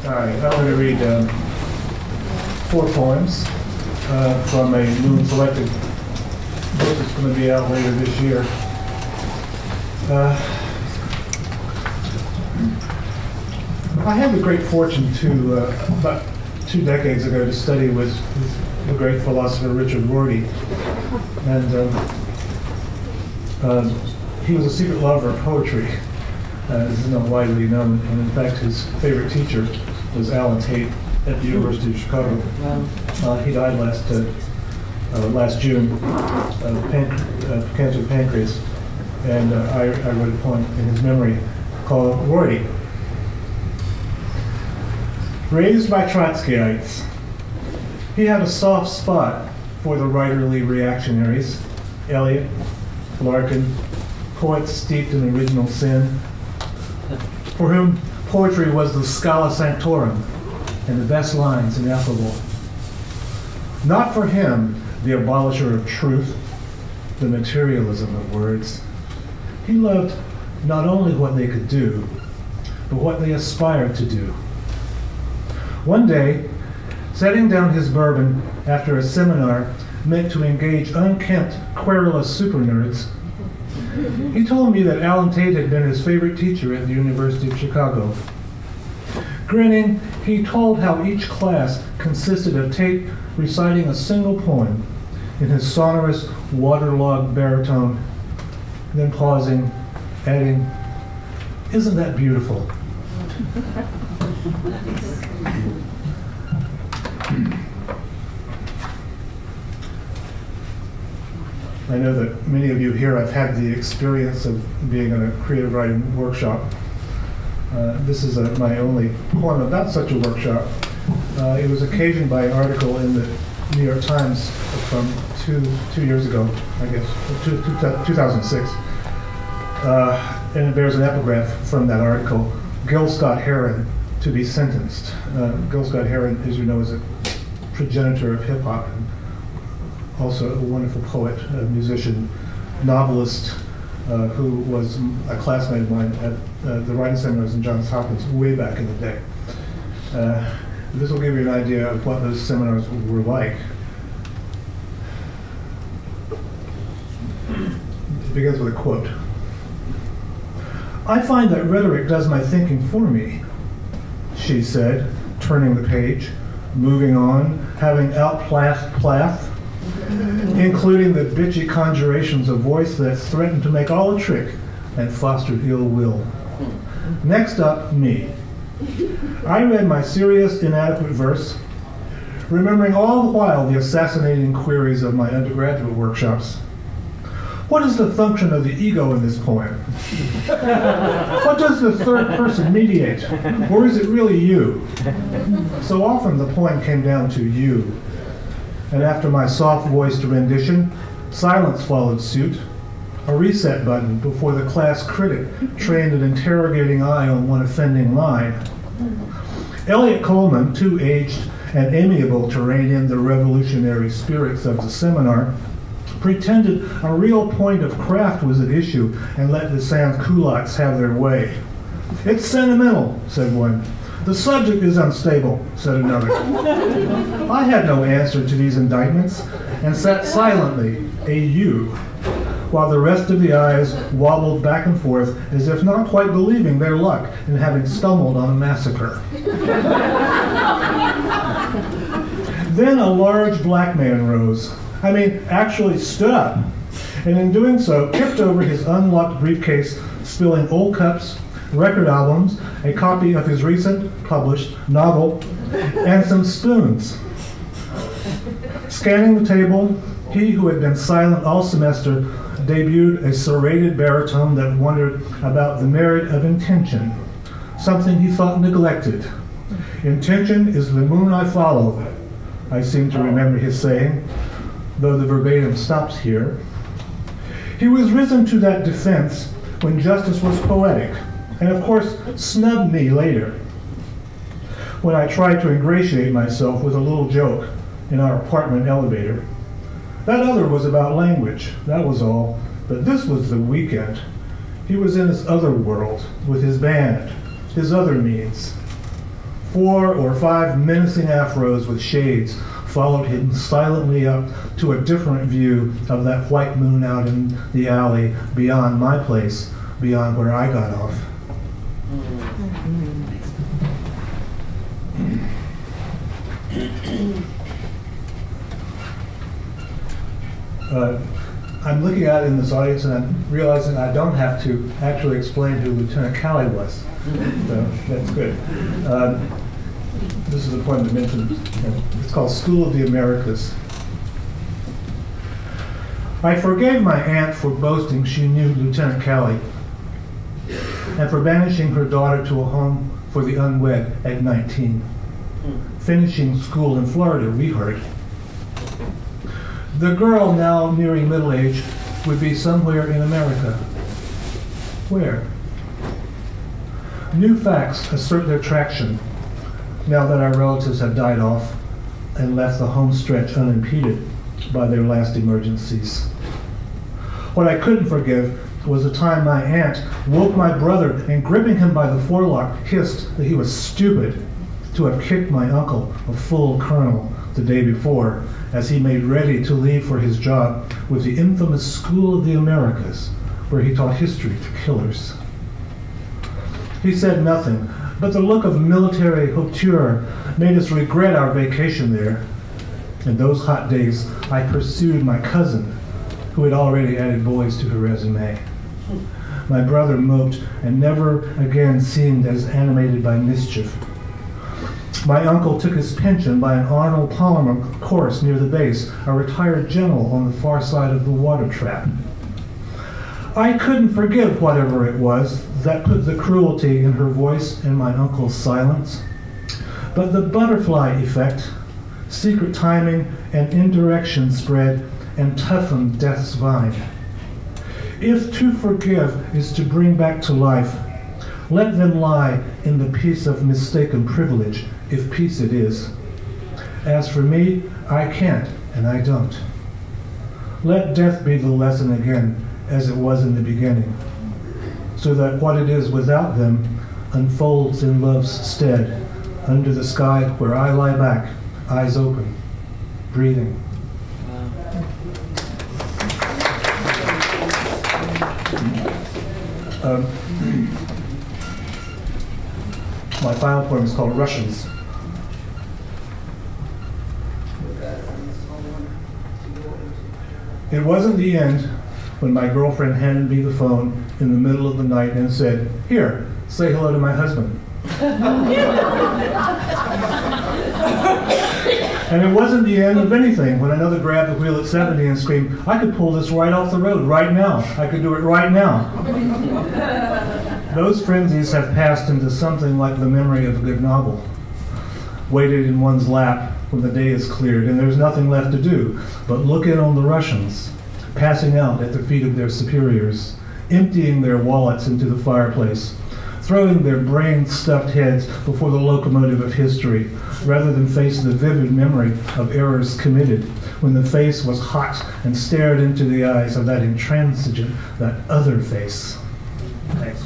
All right, I'm going to read 4 poems from a new selected book that's going to be out later this year. I had the great fortune to, about 2 decades ago, to study with the great philosopher Richard Rorty. And he was a secret lover of poetry. This is not widely known, and in fact his favorite teacher was Alan Tate at the University of Chicago. He died last June of cancer of pancreas, and I wrote a poem in his memory called Rorty. Raised by Trotskyites, he had a soft spot for the writerly reactionaries, Eliot, Larkin, poets steeped in original sin, for whom poetry was the scala sanctorum and the best lines ineffable. Not for him, the abolisher of truth, the materialism of words. He loved not only what they could do, but what they aspired to do. One day, setting down his bourbon after a seminar meant to engage unkempt, querulous super nerds, he told me that Alan Tate had been his favorite teacher at the University of Chicago. Grinning, he told how each class consisted of Tate reciting a single poem in his sonorous, waterlogged baritone, then pausing, adding, "Isn't that beautiful?" I know that many of you here have had the experience of being in a creative writing workshop. This is my only poem about such a workshop. It was occasioned by an article in the New York Times from two years ago, I guess, 2006. And it bears an epigraph from that article, "Gil Scott Heron to be sentenced." Gil Scott Heron, as you know, is a progenitor of hip-hop, and also a wonderful poet, a musician, novelist, who was a classmate of mine at the writing seminars in Johns Hopkins way back in the day. This will give you an idea of what those seminars were like. It begins with a quote. "I find that rhetoric does my thinking for me," she said, turning the page, moving on, having outplathed Plath, including the bitchy conjurations of voice that threatened to make all a trick and fostered ill will. Next up, me. I read my serious, inadequate verse, remembering all the while the assassinating queries of my undergraduate workshops. What is the function of the ego in this poem? What does the third person mediate? Or is it really you? So often the poem came down to you. And after my soft-voiced rendition, silence followed suit, a reset button before the class critic trained an interrogating eye on one offending line. Eliot Coleman, too aged and amiable to rein in the revolutionary spirits of the seminar, pretended a real point of craft was at issue and let the sans-culottes have their way. "It's sentimental," said one. "The subject is unstable," said another. I had no answer to these indictments and sat silently, a U, while the rest of the eyes wobbled back and forth as if not quite believing their luck in having stumbled on a massacre. Then a large black man rose. Actually stood up, and in doing so, tipped over his unlocked briefcase, spilling old cups, record albums, a copy of his recent published novel, and some spoons. Scanning the table, he who had been silent all semester debuted a serrated baritone that wondered about the merit of intention, something he thought neglected. "Intention is the moon I follow," I seem to remember his saying, though the verbatim stops here. He was risen to that defense when justice was poetic, and of course snubbed me later when I tried to ingratiate myself with a little joke in our apartment elevator. That other was about language, that was all, but this was the weekend. He was in his other world with his band, his other means. 4 or 5 menacing afros with shades followed him silently up to a different view of that white moon out in the alley beyond my place, beyond where I got off. I'm looking out in this audience and I'm realizing I don't have to actually explain who Lieutenant Calley was. So that's good. This is a poem to mention. It's called School of the Americas. I forgave my aunt for boasting she knew Lieutenant Calley and for banishing her daughter to a home for the unwed at 19. Finishing school in Florida, we heard. The girl, now nearing middle age, would be somewhere in America. Where? New facts assert their traction now that our relatives have died off and left the home stretch unimpeded by their last emergencies. What I couldn't forgive was the time my aunt woke my brother and, gripping him by the forelock, hissed that he was stupid to have kicked my uncle, a full colonel, the day before, as he made ready to leave for his job with the infamous School of the Americas, where he taught history to killers. He said nothing, but the look of military hauteur made us regret our vacation there. In those hot days, I pursued my cousin, who had already added boys to her resume. My brother moped and never again seemed as animated by mischief. My uncle took his pension by an Arnold Palmer course near the base, a retired general on the far side of the water trap. I couldn't forgive whatever it was that put the cruelty in her voice and my uncle's silence. But the butterfly effect, secret timing, and indirection spread and toughened death's vine. If to forgive is to bring back to life, let them lie in the peace of mistaken privilege, if peace it is. As for me, I can't, and I don't. Let death be the lesson again, as it was in the beginning, so that what it is without them unfolds in love's stead, under the sky where I lie back, eyes open, breathing. My final poem is called Russians. It wasn't the end when my girlfriend handed me the phone in the middle of the night and said, "Here, say hello to my husband." And it wasn't the end of anything when another grabbed the wheel at 70 and screamed, "I could pull this right off the road right now. I could do it right now." Those frenzies have passed into something like the memory of a good novel, weighted in one's lap when the day is cleared and there's nothing left to do but look in on the Russians, passing out at the feet of their superiors, emptying their wallets into the fireplace, throwing their brain-stuffed heads before the locomotive of history, rather than face the vivid memory of errors committed when the face was hot and stared into the eyes of that intransigent, that other face. Thanks.